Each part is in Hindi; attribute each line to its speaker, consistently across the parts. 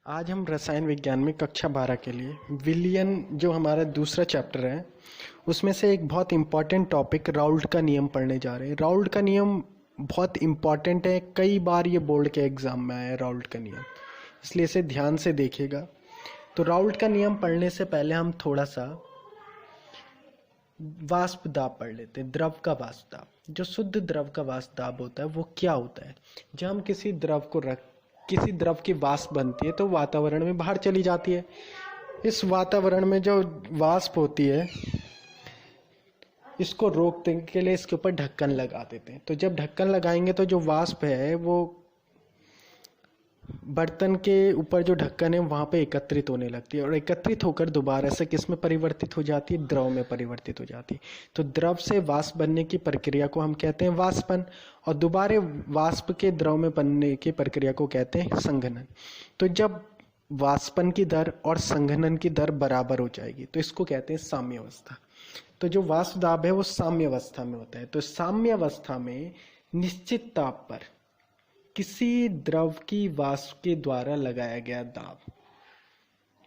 Speaker 1: आज हम रसायन विज्ञान में कक्षा 12 के लिए विलियन जो हमारा दूसरा चैप्टर है उसमें से एक बहुत इम्पॉर्टेंट टॉपिक राउल्ट का नियम पढ़ने जा रहे हैं। राउल्ट का नियम बहुत इम्पॉर्टेंट है, कई बार ये बोर्ड के एग्ज़ाम में आया है राउल्ट का नियम, इसलिए इसे ध्यान से देखिएगा। तो राउल्ट का नियम पढ़ने से पहले हम थोड़ा सा वाष्प दाब पढ़ लेते हैं। द्रव का वाष्प दाब, जो शुद्ध द्रव का वाष्प दाब होता है वो क्या होता है? जब हम किसी द्रव की वाष्प बनती है तो वातावरण में बाहर चली जाती है। इस वातावरण में जो वाष्प होती है इसको रोकने के लिए इसके ऊपर ढक्कन लगा देते हैं। तो जब ढक्कन लगाएंगे तो जो वाष्प है वो बर्तन के ऊपर जो ढक्कन है वहाँ पे एकत्रित होने लगती है और एकत्रित होकर दोबारा से किस में परिवर्तित हो जाती है? द्रव में परिवर्तित हो जाती है। तो द्रव से वाष्प बनने की प्रक्रिया को हम कहते हैं वाष्पन, और दोबारा वाष्प के द्रव में बनने की प्रक्रिया को कहते हैं संघनन। तो जब वाष्पन की दर और संघनन की दर बराबर हो जाएगी तो इसको कहते हैं साम्य अवस्था। तो जो वाष्प दाब है वो साम्य अवस्था में होता है। तो साम्य अवस्था में निश्चित ताप पर किसी द्रव की वाष्प के द्वारा लगाया गया दाब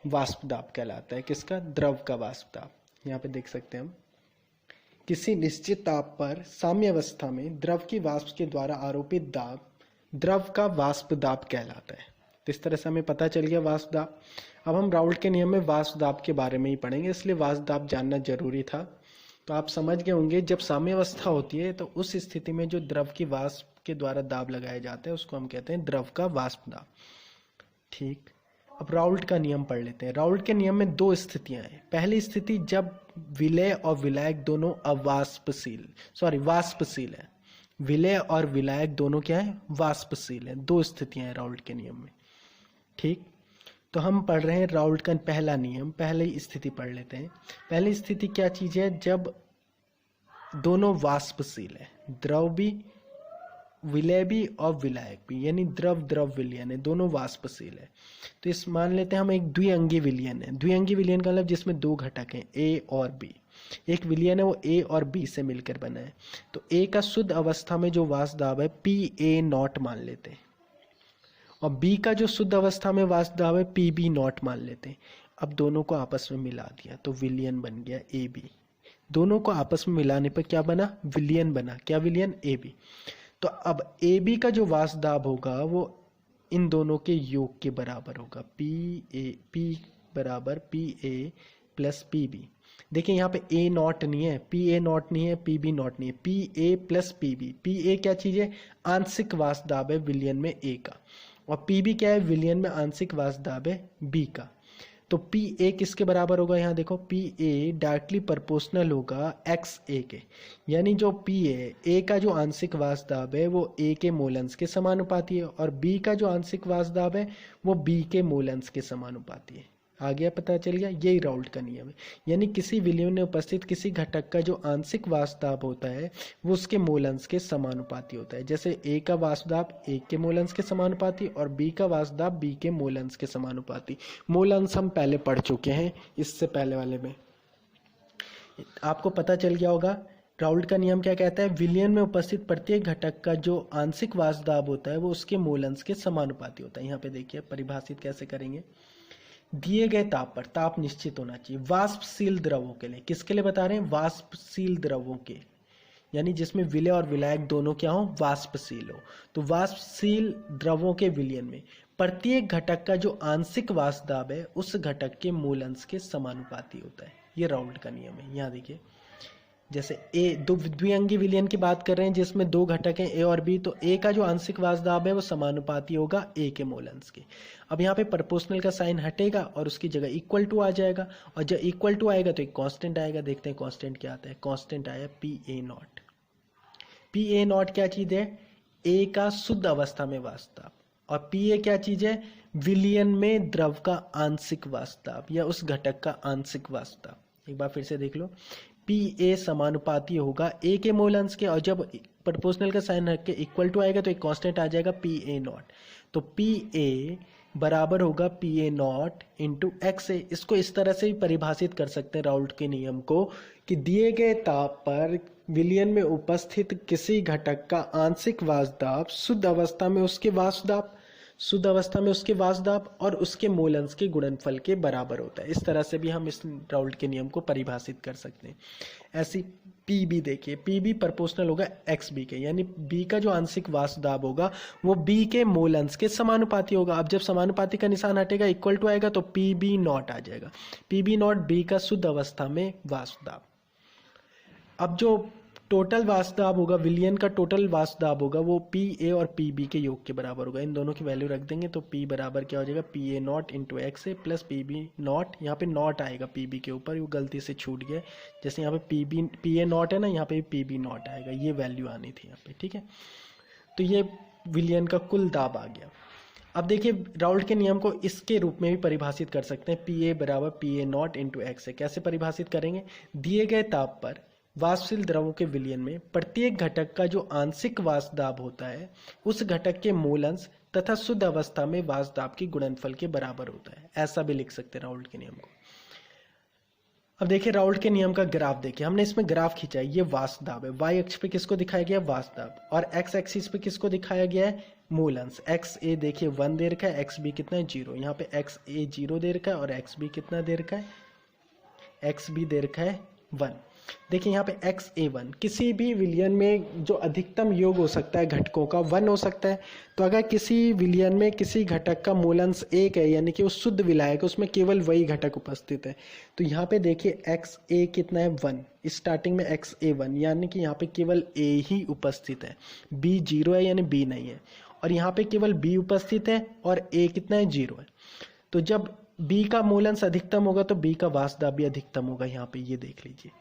Speaker 1: वाष्प दाब कहलाता है। किसका? द्रव का वाष्प दाब। यहाँ पे देख सकते हैं हम, किसी निश्चित ताप पर साम्य अवस्था में द्रव की वाष्प के द्वारा आरोपित दाब द्रव का वाष्प दाब कहलाता है। तो इस तरह से हमें पता चल गया वाष्प दाब। अब हम राउल्ट के नियम में वाष्प दाब के बारे में ही पढ़ेंगे, इसलिए वाष्प दाब जानना जरूरी था। तो आप समझ गए होंगे, जब साम्य अवस्था होती है तो उस स्थिति में जो द्रव की वाष्प के द्वारा दाब लगाया जाता है उसको हम कहते हैं द्रव का वाष्प दाब। ठीक, अब राउल्ट का नियम पढ़ लेते हैं। राउल्ट के नियम में दो स्थितियां हैं। पहली स्थिति जब विलेय और विलायक दोनों वाष्पशील है। विलेय और विलायक दोनों क्या है? वाष्पशील है। दो स्थितियां हैं राउल्ट के नियम में। ठीक, तो हम पढ़ रहे हैं राउल्ट का पहला नियम। पहली स्थिति पढ़ लेते हैं। पहली स्थिति क्या चीज है? जब दोनों वाष्पशील है, द्रव भी, विलय भी और विलायक भी, यानी द्रव द्रव विलयन है, दोनों वाष्पशील है। तो इस मान लेते हैं हम एक द्विअंगी विलयन है। द्विअंगी विलयन का मतलब जिसमें दो घटक हैं, ए और बी। एक विलयन है वो ए और बी से मिलकर बना है। तो ए का शुद्ध अवस्था में जो वाष्प दाब है PA0 मान लेते हैं, और बी का जो शुद्ध अवस्था में वाष्प दाब है PB0 मान लेते हैं। अब दोनों को आपस में मिला दिया तो विलयन बन गया AB। दोनों को आपस में मिलाने पर क्या बना? विलयन बना। क्या विलयन? AB। तो अब AB का जो वाष्प दाब होगा वो इन दोनों के योग के बराबर होगा। P बराबर PA प्लस PB। देखिए यहाँ पे A0 नहीं है, PA0 नहीं है, PB0 नहीं है, PA प्लस PB। PA क्या चीज है? आंशिक वाष्प दाब है विलयन में A का, और PB क्या है? विलयन में आंशिक वाष्प दाब है B का। तो PA किसके बराबर होगा? यहाँ देखो, PA डायरेक्टली प्रोपोर्शनल होगा XA के, यानी जो A का जो आंशिक वाष्प दाब है वो A के मोल अंश के समानुपाती है, और B का जो आंशिक वाष्प दाब है वो B के मोल अंश के समानुपाती है। आ गया? पता चल गया? यही राउल्ट का नियम है। यानी किसी विलयन में उपस्थित किसी घटक का जो आंशिक वाष्प दाब होता है वो उसके मोल अंश के समानुपाती होता है। जैसे A का वाष्प दाब A के मोल अंश के समानुपाती और B का वाष्प दाब B के मोल अंश के समानुपाती। मोल अंश हम पहले पढ़ चुके हैं, इससे पहले वाले में आपको पता चल गया होगा। राउल्ट का नियम क्या कहता है? विलयन में उपस्थित प्रत्येक घटक का जो आंशिक वाष्प दाब होता है वो उसके मोल अंश के समानुपाती होता है। यहाँ पे देखिए परिभाषित कैसे करेंगे। दिए गए ताप पर, ताप निश्चित होना चाहिए वाष्पशील द्रवों के लिए। किसके लिए बता रहे हैं? वाष्पशील द्रवों के, यानी जिसमें विलय और विलायक दोनों क्या हो? वाष्पशील हो। तो वाष्पशील द्रवों के विलयन में प्रत्येक घटक का जो आंशिक वाष्प दाब है उस घटक के मूल अंश के समानुपाती होता है। ये राउल्ट का नियम है। यहाँ देखिए, जैसे द्विअंगी विलयन की बात कर रहे हैं जिसमें दो घटक हैं A और B, तो A का जो आंशिक वाष्प दाब है वो समानुपाती होगा A के मोल अंश के। अब यहाँ पे प्रोपोर्शनल का साइन हटेगा और उसकी जगह इक्वल टू आ जाएगा, और जब इक्वल टू आएगा तो एक कांस्टेंट आएगा। देखते हैं कांस्टेंट क्या आता है। कांस्टेंट आया PA0। PA0 क्या चीज है? A का शुद्ध अवस्था में वाष्प दाब, और PA क्या चीज है? विलयन में द्रव का आंशिक वाष्प दाब या उस घटक का आंशिक वाष्प दाब। एक बार फिर से देख लो, PA समानुपाती होगा A के मोल अंश के, और जब प्रोपोर्शनल का साइन रख के इक्वल टू आएगा तो एक कांस्टेंट आ जाएगा PA0। तो PA बराबर होगा PA0 इंटू XA। इसको इस तरह से भी परिभाषित कर सकते हैं राउल्ट के नियम को, कि दिए गए ताप पर विलयन में उपस्थित किसी घटक का आंशिक वाष्प दाब शुद्ध अवस्था में उसके वाष्प दाब शुद्ध अवस्था में उसके वाष्प दाब और उसके मोल अंश के गुणनफल के बराबर होता है। इस तरह से भी हम इस राउल्ट के नियम को परिभाषित कर सकते हैं। ऐसी पीबी देखिए, पीबी प्रोपोर्शनल होगा एक्स बी के, यानी बी का जो आंशिक वाष्प दाब होगा वो बी के मोल अंश के समानुपाती होगा। अब जब समानुपाती का निशान हटेगा, इक्वल टू आएगा, तो पीबी नॉट आ जाएगा। पीबी नॉट बी का शुद्ध अवस्था में वाष्प दाब। अब जो टोटल वाष्प दाब होगा, विलयन का टोटल वाष्प दाब होगा, वो पी ए और पी बी के योग के बराबर होगा। इन दोनों की वैल्यू रख देंगे तो पी बराबर क्या हो जाएगा, P A not into X A plus P B naught, यहाँ पे नॉट आएगा पी बी के ऊपर, वो गलती से छूट गया। जैसे यहाँ पे पी ए नॉट है ना, यहाँ पे पी बी नॉट आएगा, ये वैल्यू आनी थी यहाँ पे, ठीक है। तो ये विलयन का कुल दाब आ गया। अब देखिए राउल्ट के नियम को इसके रूप में भी परिभाषित कर सकते हैं, पी ए बराबर P A not into X A. कैसे परिभाषित करेंगे, दिए गए ताप पर वाष्पशील द्रवों के विलयन में प्रत्येक घटक का जो आंशिक वाष्प दाब होता है उस घटक के मूल अंश तथा शुद्ध अवस्था में वाष्प दाब के गुणनफल के बराबर होता है। ऐसा भी लिख सकते हैं राउल्ट के नियम को। अब देखिए राउल्ट के नियम का ग्राफ देखिए, हमने इसमें ग्राफ खींचा है, ये वाष्प दाब है। वाई अक्ष पे किसको दिखाया गया, वाष्प दाब, और एक्स एक्सिस पे किसको दिखाया गया है, मूल अंश। एक्स ए देखिए 1 दे रखा है, एक्स बी कितना है 0, यहाँ पे एक्स ए 0 दे रखा है और एक्स बी कितना दे रखा है, एक्स बी दे रखा है 1। देखिए यहाँ पे एक्स ए 1, किसी भी विलयन में जो अधिकतम योग हो सकता है घटकों का 1 हो सकता है। तो अगर किसी विलयन में किसी घटक का मूलांश 1 है, यानी कि वो शुद्ध विलायक, उसमें केवल वही घटक उपस्थित है। तो यहाँ पे देखिए एक्स ए कितना है 1, स्टार्टिंग में एक्स ए 1, यानी कि यहाँ पे केवल ए ही उपस्थित है, बी 0 है यानी बी नहीं है, और यहाँ पे केवल बी उपस्थित है और ए कितना है 0 है। तो जब बी का मूलांश अधिकतम होगा तो बी का वाष्प दाब भी अधिकतम होगा, यहाँ पे ये देख लीजिए।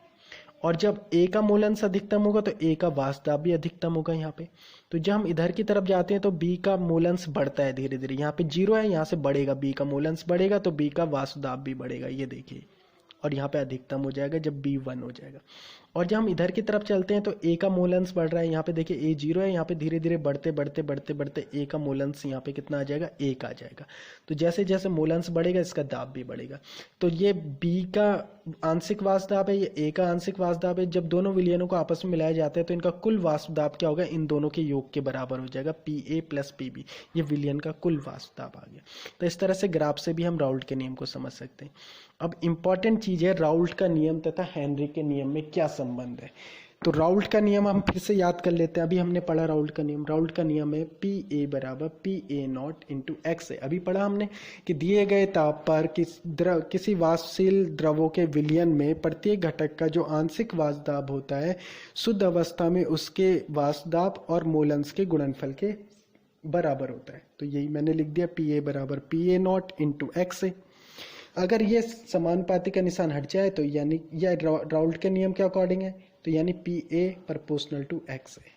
Speaker 1: और जब ए का मूलांश अधिकतम होगा तो ए का वाष्प दाब भी अधिकतम होगा यहाँ पे। तो जब हम इधर की तरफ जाते हैं तो बी का मूलांश बढ़ता है धीरे धीरे, यहाँ पे 0 है, यहाँ से बढ़ेगा, बी का मूलांश बढ़ेगा तो बी का वाष्प दाब भी बढ़ेगा, ये देखिए, और यहाँ पे अधिकतम हो जाएगा जब बी 1 हो जाएगा। और जब हम इधर की तरफ चलते हैं तो ए का मूलांश बढ़ रहा है, यहाँ पे देखिए ए 0 है, यहाँ पे धीरे धीरे बढ़ते बढ़ते बढ़ते बढ़ते ए का मूलांश यहाँ पे कितना आ जाएगा, 1 आ जाएगा। तो जैसे जैसे मूलांश बढ़ेगा इसका दाब भी बढ़ेगा। तो ये बी का आंशिक वाष्प दाब है, ये ए का आंशिक वाष्प दाब है। जब दोनों विलयनों को आपस में मिलाया जाता है तो इनका कुल वाष्प दाब क्या होगा, इन दोनों के योग के बराबर हो जाएगा, P A plus P B, ये विलयन का कुल वाष्प दाब आ गया। तो इस तरह से ग्राफ से भी हम राउल्ट के नियम को समझ सकते हैं। अब इंपॉर्टेंट चीज है, राउल्ट का नियम तथा हेनरी के नियम में क्या संबंध है। तो राउल्ट का नियम हम फिर से याद कर लेते हैं, अभी हमने पढ़ा राउल्ट का नियम। राउल्ट का नियम है पी ए बराबर P A not into x है। अभी पढ़ा हमने कि दिए गए ताप पर किसी वाष्पशील द्रवों के विलयन में प्रत्येक घटक का जो आंशिक वाष्प दाब होता है शुद्ध अवस्था में उसके वाष्प दाब और मूलांश के गुणनफल के बराबर होता है। तो यही मैंने लिख दिया, पी ए बराबर P A not into x है। अगर ये समानुपाती का निशान हट जाए तो यानी यह राउल्ट के नियम के अकॉर्डिंग है, तो यानी P A proportional to X है,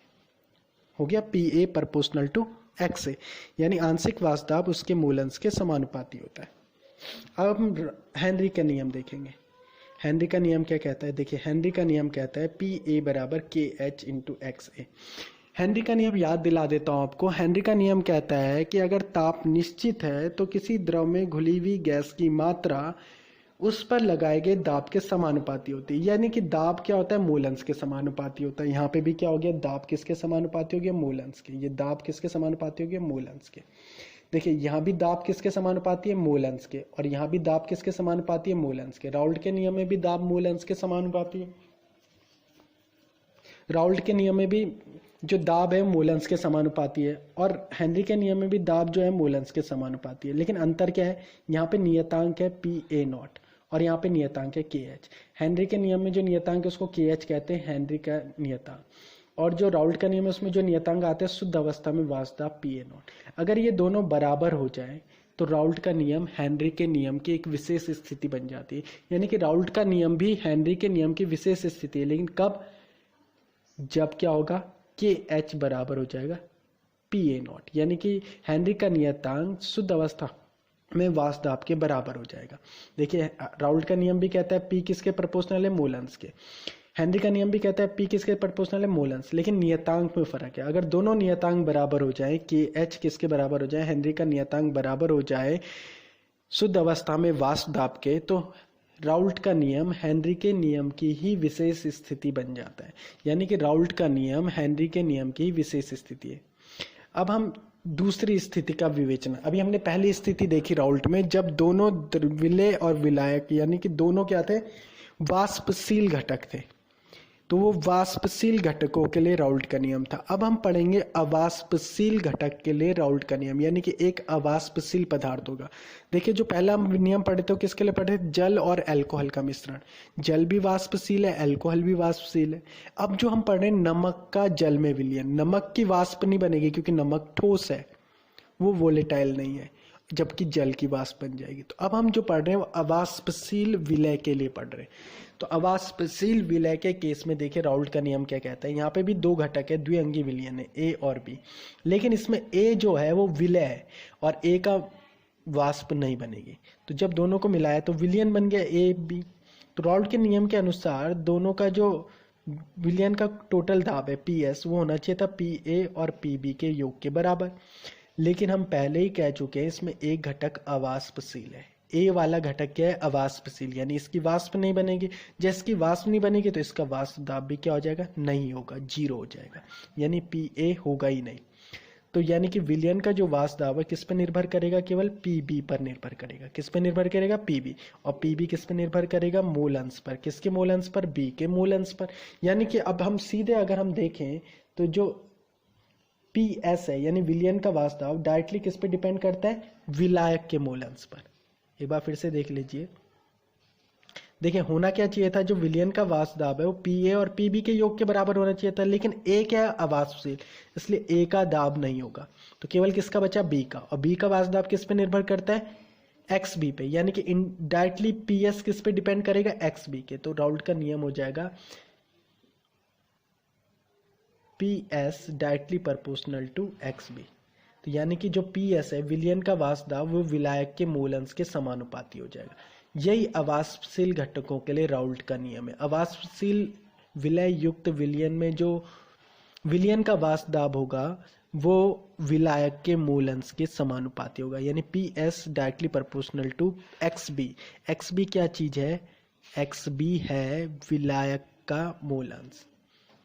Speaker 1: हो गया P A proportional to X है, यानी आंशिक वाष्प दाब उसके मूलांश के समानुपाती होता है। अब हम हेनरी का नियम देखेंगे। हेनरी का नियम क्या कहता है, देखिए हेनरी का नियम कहता है पी ए बराबर के एच इंटू एक्स ए। हेनरी का नियम याद दिला देता हूं आपको। हेनरी का नियम कहता है कि अगर ताप निश्चित है तो किसी द्रव में घुली हुई गैस की मात्रा उस पर लगाए गए दाब के समानुपाती होती है। यानी कि दाब क्या होता है, मूलांश के समानुपाती होता है। यहाँ पे भी क्या हो गया, दाब किसके समानुपाती हो गया, मूलांश के। ये दाब किसके समानुपाती हो गया, मूलांश के। देखिए यहाँ भी दाब किसके समानुपाती है, मूलांश के, और यहाँ भी दाब किसके समानुपाती है, मूलांश के। राउल्ट के नियम में भी दाब मूलांश के समानुपाती है। राउल्ट के नियम में भी जो दाब है मूलांश के समानुपाती है, और हेनरी के नियम में भी दाब जो है मूलांश के समानुपाती है। लेकिन अंतर क्या है, यहाँ पे नियतांक है पी ए नॉट और यहाँ पे नियतांक है के एच। हेनरी के नियम में जो नियतांक है उसको के एच कहते हैं, हेनरी का नियतांक। और जो राउल्ट का नियम है उसमें जो नियतांक आते हैं शुद्ध अवस्था में वाष्प दाब पी ए नॉट। अगर ये दोनों बराबर हो जाए तो राउल्ट का नियम हेनरी के नियम की एक विशेष स्थिति बन जाती है। यानी कि राउल्ट का नियम भी हेनरी के नियम की विशेष स्थिति है, लेकिन कब, जब क्या होगा, के एच बराबर हो जाएगा पी ए नॉट, यानी कि हेनरी का नियतांक शुद्ध अवस्था में वाष्प दाब के बराबर हो जाएगा। देखिए राउल्ट का नियम भी कहता है पी किसके प्रोपोर्शनल है, मूलांश के। हेनरी का नियम भी कहता है पी किसके प्रोपोर्शनल है, मूलांश। लेकिन नियतांक में फर्क है। अगर दोनों नियतांक बराबर हो जाए, के एच किसके बराबर हो जाए, हेनरी का नियतांक बराबर हो जाए शुद्ध अवस्था में वाष्प दाब के, तो राउल्ट का नियम हेनरी के नियम की ही विशेष स्थिति बन जाता है। यानी कि राउल्ट का नियम हेनरी के नियम की विशेष स्थिति है। अब हम दूसरी स्थिति का विवेचन। अभी हमने पहली स्थिति देखी राउल्ट में, जब दोनों विलेय और विलायक यानी कि दोनों क्या थे, वाष्पशील घटक थे, तो वो वाष्पशील घटकों के लिए राउल्ट का नियम था। अब हम पढ़ेंगे अवाष्पशील घटक के लिए राउल्ट का नियम, यानी कि एक अवाष्पशील पदार्थ होगा। देखिए जो पहला नियम पढ़े थे किसके लिए पढ़े थे, जल और अल्कोहल का मिश्रण। जल भी वाष्पशील है, अल्कोहल भी वाष्पशील है। अब जो हम पढ़ रहे हैं नमक का जल में विलयन, नमक की वाष्प नहीं बनेगी क्योंकि नमक ठोस है, वो वोलेटाइल नहीं है, जबकि जल की वाष्प बन जाएगी। तो अब हम जो पढ़ रहे हैं वो अवाष्पशील विलय के लिए पढ़ रहे हैं। तो अवाष्पशील विलय के केस में देखिए राउल्ट का नियम क्या कहता है। यहाँ पे भी दो घटक है, द्विअंगी विलयन है, ए और बी, लेकिन इसमें ए जो है वो विलय है और ए का वाष्प नहीं बनेगी। तो जब दोनों को मिलाया तो विलयन बन गया ए बी। तो राउल्ट के नियम के अनुसार दोनों का जो विलयन का टोटल दाब है पी एस, वो होना चाहिए था पी ए और पी बी के योग के बराबर। लेकिन हम पहले ही कह चुके हैं इसमें एक घटक अवाष्पशील है। ए वाला घटक क्या है, अवाष्पशील, यानी इसकी वाष्प नहीं बनेगी। जब इसकी वाष्प नहीं बनेगी तो इसका वाष्प दाब भी क्या हो जाएगा, नहीं होगा, जीरो हो जाएगा, यानी पी ए होगा ही नहीं। तो यानी कि विलयन का जो वाष्प दाब है किस पर निर्भर करेगा, केवल पी बी पर निर्भर करेगा। किस पर निर्भर करेगा, पी बी। और पी बी किस पर निर्भर करेगा, मूल अंश पर। किसके मूल अंश पर, बी के मूल अंश पर। यानी कि अब हम सीधे अगर हम देखें तो जो पी एस है यानी विलयन का वाष्प दाब डायरेक्टली किस पे डिपेंड करता है, विलायक के मूल अंश पर। एक बार फिर से देख लीजिए, देखिए होना क्या चाहिए था, जो विलयन का वाष्प दाब है वो पी ए और पी बी के योग के बराबर होना चाहिए था, लेकिन ए क्या है, अवाष्पशील, इसलिए ए का दाब नहीं होगा। तो केवल किसका बचा, बी का। और बी का वाष्प दाब किस पे निर्भर करता है, एक्स बी पे, यानी कि डायरेक्टली पी एस किस पे डिपेंड करेगा, एक्स बी के। तो राउल्ट का नियम हो जाएगा P S directly proportional to X B. तो यानी कि जो पी एस है विलयन का वाष्प दाब वो विलायक के मूल अंश के समानुपाती हो जाएगा। यही अवाष्पशील घटकों के लिए राउल्ट का नियम है। अवाष्पशील विलय युक्त विलयन में जो विलयन का वाष्प दाब होगा वो विलायक के मूल अंश के समानुपाती होगा, यानी P S directly proportional to X B. X B क्या चीज है, एक्स बी है विलायक का मूल अंश।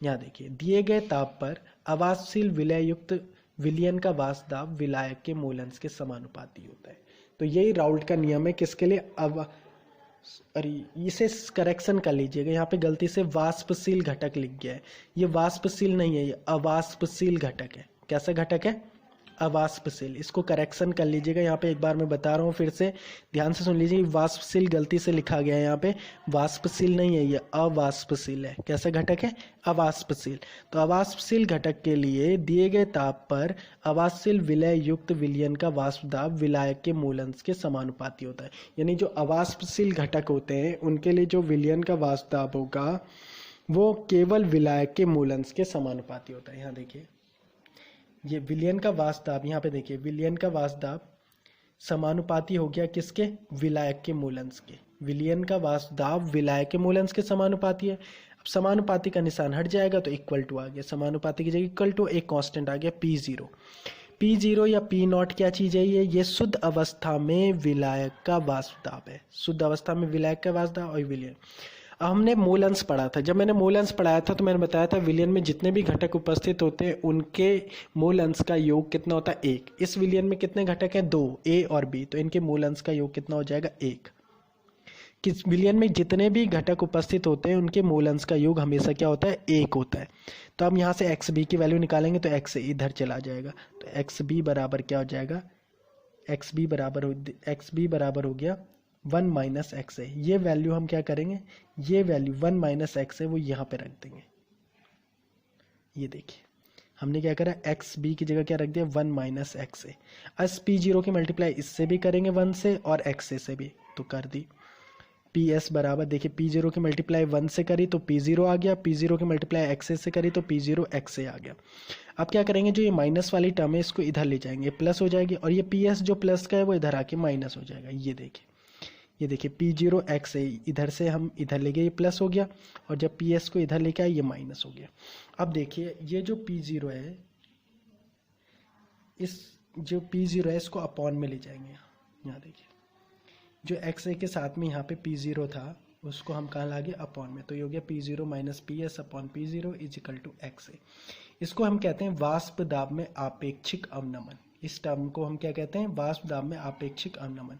Speaker 1: यहाँ देखिए दिए गए ताप पर अवाष्पशील विलय युक्त विलयन का वाष्प दाब विलायक के मूल अंश के समानुपाती होता है। तो यही राउल्ट का नियम है किसके लिए, अरे इसे करेक्शन कर लीजिएगा, यहाँ पे गलती से वाष्पशील घटक लिख गया है, ये वाष्पशील नहीं है, ये अवाष्पशील घटक है। कैसा घटक है, अवाष्पशील। इसको करेक्शन कर लीजिएगा, यहाँ पे एक बार मैं बता रहा हूँ फिर से ध्यान से सुन लीजिए। वाष्पशील गलती से लिखा गया है, यहाँ पे वाष्पशील नहीं है, ये अवाष्पशील है। कैसा घटक है, अवाष्पशील। तो अवाष्पशील घटक के लिए दिए गए ताप पर अवाष्पशील विलय युक्त विलयन का वाष्प दाब विलायक के मूल अंश के समानुपाती होता है। यानी जो अवाष्पशील घटक होते हैं उनके लिए जो विलयन का वाष्प दाब होगा वो केवल विलायक के मूल अंश के समानुपाती होता है। यहाँ देखिए ये विलयन का वाष्प दाब, यहाँ पे देखिए विलयन का वाष्प दाब समानुपाती हो गया किसके, विलायक के मूल अंश के। विलयन का वाष्प दाब विलायक के मूल अंश के समानुपाती है। अब समानुपाती का निशान हट जाएगा तो इक्वल टू आ गया, समानुपाती की जगह इक्वल टू एक कांस्टेंट आ गया पी जीरो। पी जीरो या पी नॉट क्या चीज है, ये शुद्ध अवस्था में विलायक का वाष्प दाब है। शुद्ध अवस्था में विलायक का वाष्प दाब और विलयन। हमने मूल अंश पढ़ा था, जब मैंने मूल अंश पढ़ाया था तो मैंने बताया था विलयन में जितने भी घटक उपस्थित होते हैं उनके मूल अंश का योग कितना होता है, एक। इस विलयन में कितने घटक हैं, दो, ए और बी, तो इनके मूल अंश का योग कितना हो जाएगा, एक। किस विलयन में जितने भी घटक उपस्थित होते हैं उनके मूल अंश का योग हमेशा क्या होता है, एक होता है। तो हम यहाँ से एक्स बी की वैल्यू निकालेंगे तो एक्स इधर चला जाएगा, तो एक्स बी बराबर क्या हो जाएगा, एक्स बी बराबर हो गया 1 माइनस एक्स है। ये वैल्यू हम क्या करेंगे, ये वैल्यू 1 माइनस एक्स है वो यहाँ पे रख देंगे। ये देखिए हमने क्या करा, एक्स बी की जगह क्या रख दिया, 1 माइनस एक्स है। अस पी जीरो की मल्टीप्लाई इससे भी करेंगे 1 से और एक्स से भी, तो कर दी। पी एस बराबर देखिए पी जीरो की मल्टीप्लाई 1 से करी तो पी जीरो आ गया, पी जीरो की मल्टीप्लाई एक्स से करी तो पी जीरो एक्स से आ गया। अब क्या करेंगे, जो ये माइनस वाली टर्म है इसको इधर ले जाएंगे, प्लस हो जाएगी, और ये पी एस जो प्लस का है वो इधर आके माइनस हो जाएगा। ये देखिए पी जीरो एक्स है, इधर से हम इधर ले गए ये प्लस हो गया, और जब पी एस को इधर लेके आए ये माइनस हो गया। अब देखिए ये जो पी जीरो है, इस जो पी जीरो है इसको अपॉन में ले जाएंगे। यहाँ देखिए जो एक्स ए के साथ में यहाँ पे पी जीरो था उसको हम कहाँ लागे, अपॉन में, तो ये हो गया P zero minus P S upon P zero is equal to X A. इसको हम कहते हैं वाष्प दाब में आपेक्षिक अवनमन। इस टर्म को हम क्या कहते हैं, वाष्प दाब में आपेक्षिक अवनमन।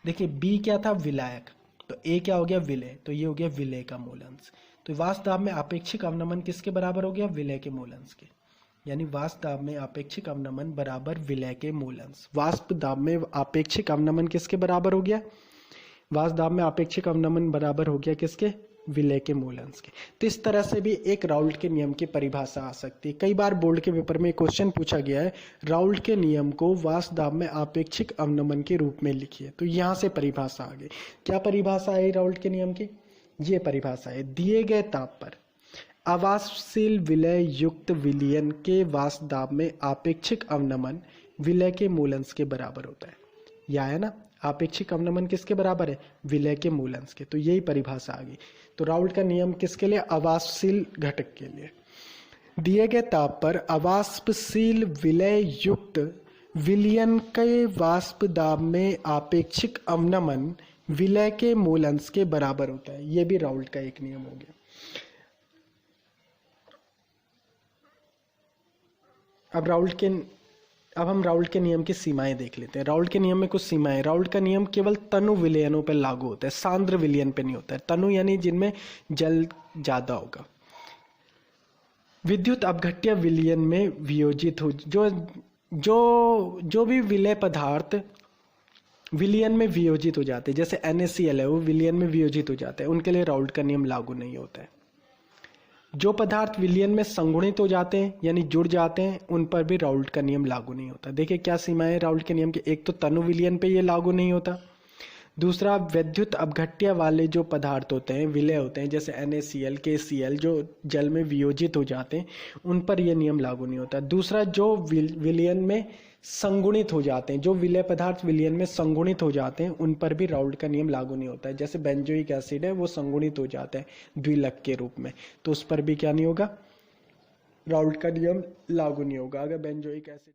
Speaker 1: देखिए बी क्या था, विलायक, तो ए क्या हो गया, विलय, तो ये हो गया विलय का मूल अंश। तो वाष्प दाब में आपेक्षिक अवनमन किसके बराबर हो गया, विलय के मूल अंश के, यानी वाष्प दाब में आपेक्षिक अवनमन बराबर विलय के मूल अंश। वाष्प दाब में आपेक्षिक अवनमन किसके बराबर हो गया, वाष्प दाब में आपेक्षिक अवनमन बराबर हो गया किसके, विलय के मूल अंश के। तो इस तरह से भी एक राउल्ट के नियम की परिभाषा आ सकती है। कई बार बोर्ड के पेपर में क्वेश्चन पूछा गया है, राउल्ट के नियम को वाष्प दाब में आपेक्षिक अवनमन के रूप में लिखिए, तो यहाँ से परिभाषा आ गई। क्या परिभाषा है राउल्ट के नियम की, ये परिभाषा है, दिए गए ताप पर अवाष्पशील विलय युक्त विलयन के वाष्प दाब में आपेक्षिक अवनमन विलय के मूल अंश के बराबर होता है। या है ना, आपेक्षिक अवनमन किसके बराबर है, विलय के मूल अंश के। तो यही परिभाषा आ गई। तो राउल्ट का नियम किसके लिए, अवाष्पशील घटक के लिए। दिए गए ताप पर अवाष्पशील विलय युक्त विलयन के वाष्प दाब में आपेक्षिक अवनमन विलय के मूल अंश के बराबर होता है। यह भी राउल्ट का एक नियम हो गया। अब हम राउल्ट के नियम की सीमाएं देख लेते हैं। राउल्ट के नियम में कुछ सीमाएं। राउल्ट का नियम केवल तनु विलयनों पर लागू होता है, सांद्र विलयन पे नहीं होता है। तनु यानी जिनमें जल ज्यादा होगा। विद्युत अपघट्य विलयन में वियोजित हो जो भी विलय पदार्थ विलयन में वियोजित हो जाते हैं, जैसे NaCl है, वो विलयन में वियोजित हो जाते हैं, उनके लिए राउल्ट का नियम लागू नहीं होता है। जो पदार्थ विलयन में संगुणित हो जाते हैं यानी जुड़ जाते हैं, उन पर भी राउल्ट का नियम लागू नहीं होता। देखिए क्या सीमाएं राउल्ट के नियम की, एक तो तनु विलयन पे ये लागू नहीं होता। दूसरा, विद्युत अपघट्य वाले जो पदार्थ होते हैं, विलय होते हैं, जैसे NaCl, KCl, जो जल में वियोजित हो जाते हैं, उन पर यह नियम लागू नहीं होता। दूसरा, जो विलयन में संगुणित हो जाते हैं, जो विलय पदार्थ विलयन में संगुणित हो जाते हैं, उन पर भी राउल्ट का नियम लागू नहीं होता है। जैसे बेंजोइक एसिड है, वो संगुणित हो जाता है द्विलक के रूप में, तो उस पर भी क्या नहीं होगा, राउल्ट का नियम लागू नहीं होगा। अगर बेंजोइक एसिड